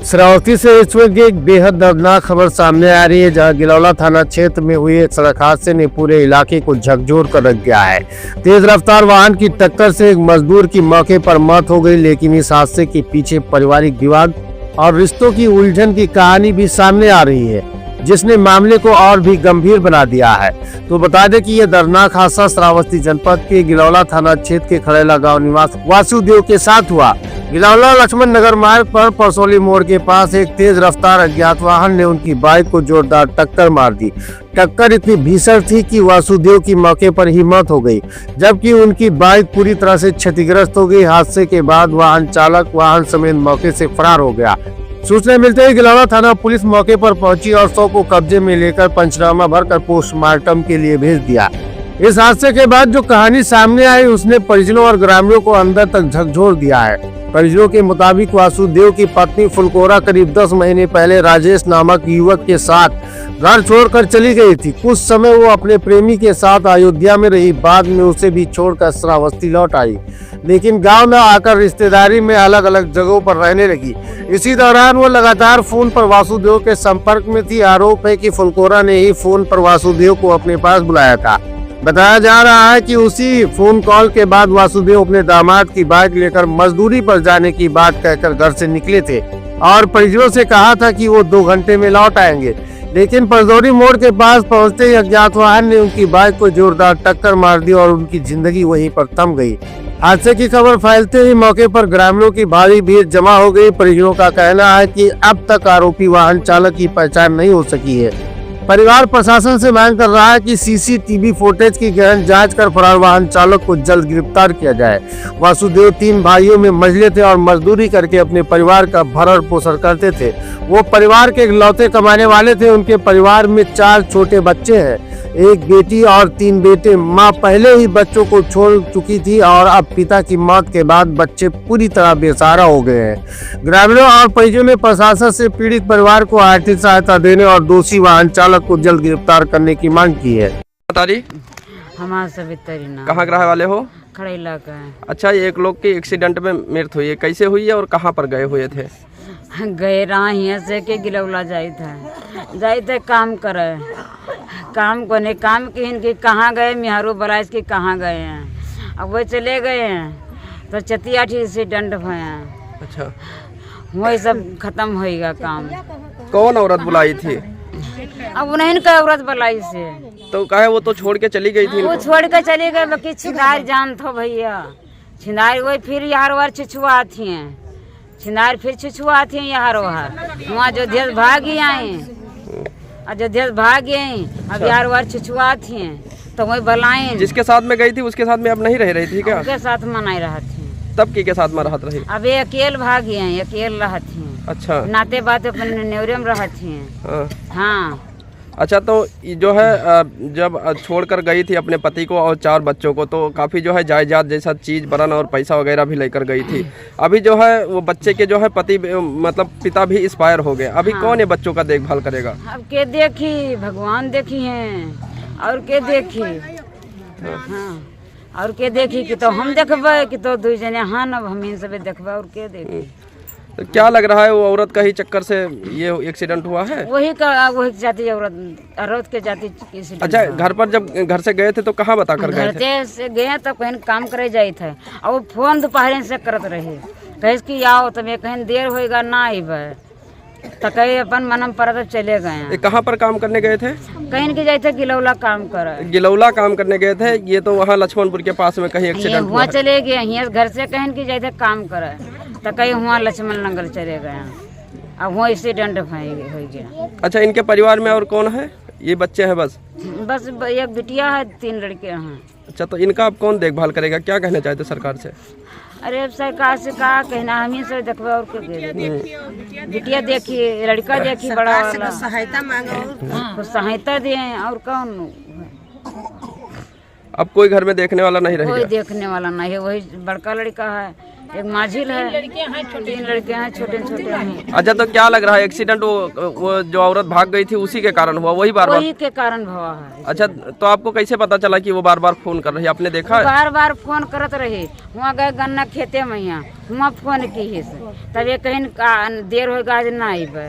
श्रावस्ती से इस वक्त एक बेहद दर्दनाक खबर सामने आ रही है, जहां गिलौला थाना क्षेत्र में हुए एक सड़क हादसे ने पूरे इलाके को झकझोर कर रख दिया है। तेज रफ्तार वाहन की टक्कर से एक मजदूर की मौके पर मौत हो गई, लेकिन इस हादसे के पीछे पारिवारिक विवाद और रिश्तों की उलझन की कहानी भी सामने आ रही है, जिसने मामले को और भी गंभीर बना दिया है। तो बता दें कि यह दर्दनाक हादसा श्रावस्ती जनपद के गिलौला थाना क्षेत्र के खड़ेला गांव निवासी वासुदेव के साथ हुआ। गिलौला लक्ष्मण नगर मार्ग पर परसोली मोड़ के पास एक तेज रफ्तार अज्ञात वाहन ने उनकी बाइक को जोरदार टक्कर मार दी। टक्कर इतनी भीषण थी कि वासुदेव की मौके पर ही मौत हो गई, जबकि उनकी बाइक पूरी तरह से क्षतिग्रस्त हो गई। हादसे के बाद वाहन चालक वाहन समेत मौके से फरार हो गया। सूचना मिलते ही गिलौला थाना पुलिस मौके पर पहुंची और शव को कब्जे में लेकर पंचनामा भरकर पोस्टमार्टम के लिए भेज दिया। इस हादसे के बाद जो कहानी सामने आई, उसने परिजनों और ग्रामीणों को अंदर तक झकझोर दिया है। परिजनों के मुताबिक वासुदेव की पत्नी फुलकोरा करीब 10 महीने पहले राजेश नामक युवक के साथ घर छोड़कर चली गई थी। कुछ समय वो अपने प्रेमी के साथ अयोध्या में रही, बाद में उसे भी छोड़कर श्रावस्ती लौट आई, लेकिन गांव में आकर रिश्तेदारी में अलग अलग जगहों पर रहने लगी। इसी दौरान वो लगातार फोन पर वासुदेव के संपर्क में थी। आरोप है कि फुलकोरा ने ही फोन पर वासुदेव को अपने पास बुलाया था। बताया जा रहा है कि उसी फोन कॉल के बाद वासुदेव अपने दामाद की बाइक लेकर मजदूरी पर जाने की बात कहकर घर से निकले थे और परिजनों से कहा था कि वो 2 घंटे में लौट आएंगे, लेकिन परसोली मोड़ के पास पहुंचते ही अज्ञात वाहन ने उनकी बाइक को जोरदार टक्कर मार दी और उनकी जिंदगी वहीं पर थम गई। हादसे की खबर फैलते ही मौके पर ग्रामीणों की भारी भीड़ जमा हो गई। परिजनों का कहना है कि अब तक आरोपी वाहन चालक की पहचान नहीं हो सकी है। परिवार प्रशासन से मांग कर रहा है कि सीसीटीवी फुटेज की गहन जांच कर फरार वाहन चालक को जल्द गिरफ्तार किया जाए। वासुदेव 3 भाइयों में मंझले थे और मजदूरी करके अपने परिवार का भरण पोषण करते थे। वो परिवार के इकलौते कमाने वाले थे। उनके परिवार में 4 छोटे बच्चे हैं, 1 बेटी और 3 बेटे। माँ पहले ही बच्चों को छोड़ चुकी थी और अब पिता की मौत के बाद बच्चे पूरी तरह बेसहारा हो गए हैं। ग्रामीणों और परिजनों ने प्रशासन से पीड़ित परिवार को आर्थिक सहायता देने और दोषी वाहन चालक को जल्द गिरफ्तार करने की मांग की है। हमारा सवितरी नाम। कहाँ ग्रह वाले हो? खड़ेला का है। अच्छा, एक लोग की एक्सीडेंट में मृत्यु हुई है, कैसे हुई है और कहाँ पर गए हुए थे? गए रहा यहाँ से के गिलौला जाए थे काम करे, काम कोने काम की इनके कहाँ गए मिहारू बलाइस के कहाँ गए हैं। अब वो चले गए हैं तो चतियाठी से दंड हुए हैं। अच्छा, वही सब खत्म होएगा काम। कौन औरत बुलाई थी? अब उन्हें का औरत बुलाई से तो कहे वो तो छोड़ के चली गई थी। वो छोड़ के चली गई, बाकी छिंदार जान थो भैया, छिंदार वही फिर यार वार छिछुआ थी हैं, छिंदार फिर छिछुआ थी यार वहाँ अयोध्या भाग ही आए, अयोध्या भाग गए। अब यार वार छिछुआ थी तो वही बुलाए। जिसके साथ में गई थी उसके साथ में अब नहीं रह रही थी क्या? उसके साथ मनाई रहा थी। तब के साथ में रहत रही? अब ये अकेले भाग गए, अकेले रहा थी। अच्छा, नाते बाते अपने न्योरे में रहा थी। हाँ। अच्छा, तो जो है जब छोड़कर गई थी अपने पति को और 4 बच्चों को, तो काफ़ी जो है जायदाद जैसा चीज़ बरन और पैसा वगैरह भी लेकर गई थी। अभी जो है वो बच्चे के जो है पति मतलब पिता भी एक्सपायर हो गए। अभी कौन है बच्चों का देखभाल करेगा? अब के देखी, भगवान देखी हैं और के देखी। हाँ, और के देखी कि तो हम देखबे कि तो 2 जने। हाँ, अब हम इन सब देखबे और के देखी। तो क्या लग रहा है वो औरत का ही चक्कर से ये एक्सीडेंट हुआ है? वही जाति औरत के जाति। अच्छा, घर पर जब घर से गए थे तो कहाँ बता कर गए थे? घर से गए तो कहीं काम करे जाए थे और वो फोन दोपहर से करत रहे, कहे कि आओ तो मैं कहीं देर होएगा ना आइबे, तो कहीं अपन मनम पर चले गए। कहाँ पर काम करने गए थे? कहीं के जाए थे गिलौला काम करे। गिलौला काम करने गए थे, ये तो वहाँ लक्ष्मणपुर के पास में कहीं एक्सीडेंट हुआ? चले गए यहाँ घर से कहीं के जाए थे काम करे तो कहीं हुआ लक्ष्मण नगर चले गए। अब वहाँ एक्सीडेंट हो गया। अच्छा, इनके परिवार में और कौन है? ये बच्चे हैं बस? बस एक बिटिया है, 3 लड़के हैं। अच्छा, तो इनका अब कौन देखभाल करेगा? क्या कहना चाहते सरकार से? अरे अब सरकार से कहा कहना, हम ही से देखबे और क्या। बिटिया देखी, लड़का देखी, बड़ा वाला सहायता मांगो, सहायता दे और कौन। अब कोई घर में देखने वाला नहीं रहेगा? कोई देखने वाला नहीं है, वही बड़का लड़का है एक माझिल है, 3 लड़के हैं छोटे छोटे हैं। अच्छा, तो क्या लग रहा है एक्सीडेंट वो जो औरत भाग गई थी उसी के कारण हुआ, वही बार बार? वही के कारण हुआ है। अच्छा, तो आपको कैसे पता चला कि वो बार बार फोन कर रही है, आपने देखा है? बार बार फोन करत रही, वहाँ गए गन्ना खेते में, वहाँ फोन की ही से तब ये कहीं देर हो आज ना आइबे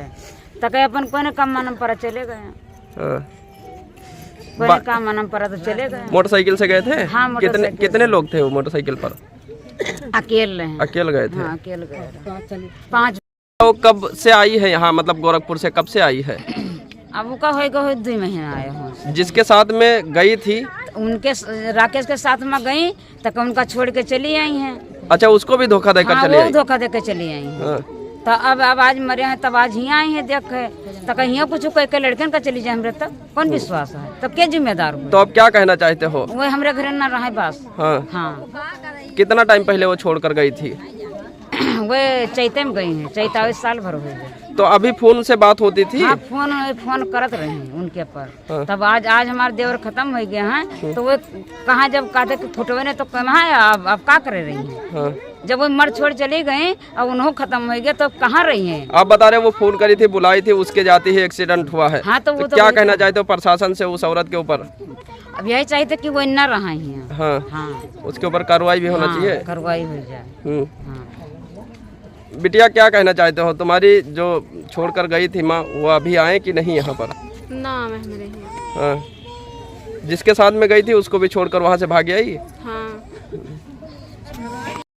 तो कहीं अपन कोई काम मानम पर चले गए, हाँ। कोई काम मानम पर तो चले गए। मोटरसाइकिल से गए थे? हाँ, मोटरसाइकिल कितने लोग थे वो मोटरसाइकिल पर? अकेले हैं। अकेले गए थे? हाँ, अकेले गए 5। वो कब से आई है यहाँ, मतलब गोरखपुर से कब से आई है? अब वो का होएगा 2 महीना आए हो। जिसके साथ में गई थी उनके राकेश के साथ में गई तक उनका छोड़ के चली आई हैं। अच्छा, उसको भी धोखा देकर हाँ, चले वो आई? धोखा देकर चली आई हैं। हाँ। तो अब आज मरे हैं तब आज ही आई हैं देखे तो कहीं कुछ कह के लड़कन का चली जाए हमरे तक कौन विश्वास है, तब के जिम्मेदार हो? तो अब क्या कहना चाहते हो? वो हमरे घर न रहे बस। हाँ। हाँ कितना टाइम पहले वो छोड़कर गई थी? वो चैते में गई हैं, चैता साल भर हो गए। तो अभी फोन से बात होती थी? हाँ, फोन करत रहे हैं उनके पर। हाँ। तब आज हमारे देवर खत्म हो गए हैं तो वो कहाँ जब कहते कि फोटो ने तो कहाँ अब क्या करे रही हैं? हाँ। जब वो मर छोड़ चली गई अब उन्हों खत्म हो गए तो कहाँ रही हैं? आप बता रहे वो फोन करी थी, बुलाई थी, उसके जाते ही एक्सीडेंट हुआ है। हाँ, तो वो तो क्या कहना चाहते हो प्रशासन से उस औरत के ऊपर? अब यही चाहिए कि वो न रहा हैं। हाँ, हाँ, उसके ऊपर कार्रवाई भी होना चाहिए। कार्रवाई हो जाए। हाँ। बिटिया, क्या कहना चाहते हो? तुम्हारी जो छोड़कर गई थी माँ, वो अभी आए कि नहीं यहाँ पर? ना मैं मेरे यहाँ। हाँ। जिसके साथ में गई थी उसको भी छोड़कर वहाँ से भाग आई? हाँ।